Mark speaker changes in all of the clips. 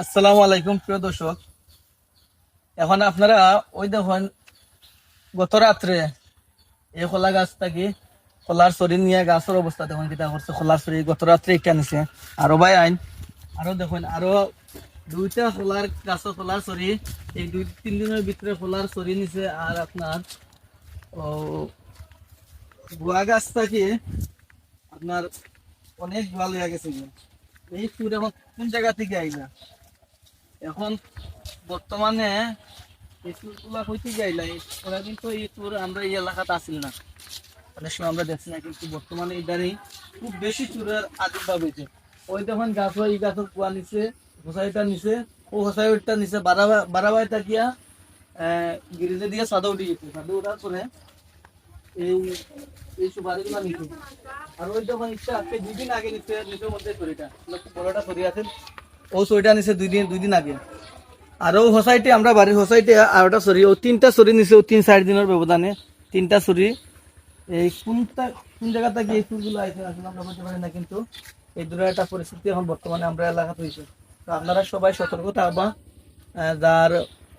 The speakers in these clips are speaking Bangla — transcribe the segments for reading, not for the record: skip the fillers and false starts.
Speaker 1: আসসালামু আলাইকুম প্রিয় দর্শক। এখন আপনারা ওই দেখুন, গত রাত্রে এই খোলা গাছ থাকি খোলার শরীর নিয়ে গাছের অবস্থা দেখুন কিতা করছে। খোলার শরীর গত রাত্রে একটা নিছে, আরো ভাই আইন আরো দেখুন, আরো দুইটা খোলার গাছ খোলার শরীর এই 2-3 দিনের ভিতরে খোলার শরীর নিছে। আর আপনার ও গুয়া গাছ থাকি আপনার অনেক ভালো হয়ে গেছে। এই সুর এখন কোন জায়গা থেকে আইলা? এখন বর্তমানে এই চুরগুলা হইতে যাইলাই, ওরা কিন্তু এই চুর আমরা এই এলাকাতে আসিল না, অনেক সময় আমরা দেখছি না, কিন্তু বর্তমানে ইদানিং খুব বেশি চুরের আবির্ভাব হয়েছে। ওই যখন গাছ হয় এই গাছের কুয়া নিচে হোসাইটা নিচে, ও হোসাইটা নিচে বাড়াবাই তাকিয়া গিরিজে দিয়ে সাদা উঠে গেছে। সাদা উঠার পরে এই এই সুপারিগুলো নিচে, আর ওই যখন ইচ্ছা আজকে 2 দিন আগে নিচে নিচের মধ্যে শরীরটা খুব বড়টা শরীর আছে, ও শরীরটা নিচে 2 দিন আগে। আর ও হোসাইটে আমরা বাড়ির হোসাইটে আর ওটা সরি, ও 3টা সরি নিছে, ও 3-4 দিনের ব্যবধানে 3টা সরি। এই কোন জায়গা থেকে এই ফুলগুলো আইছে আসলে আমরা বলতে পারি না, কিন্তু এই দূরের একটা পরিস্থিতি এখন বর্তমানে আমরা এলাকাতে হয়েছে। তো আপনারা সবাই সতর্ক থাকবা। যার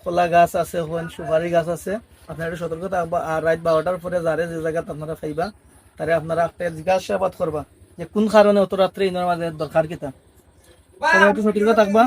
Speaker 1: কলা গাছ আছে, হন সুপারি গাছ আছে, আপনারা একটু সতর্ক থাকবা। আর রাত 12টার পরে যারে যে জায়গাতে আপনারা খাইবা তারে আপনারা একটা জিজ্ঞাসাবাদ করবা যে কোন কারণে অত রাত্রে ইনার মাঝে দরকার কিতা। সবাই একটু সতর্ক থাকবা।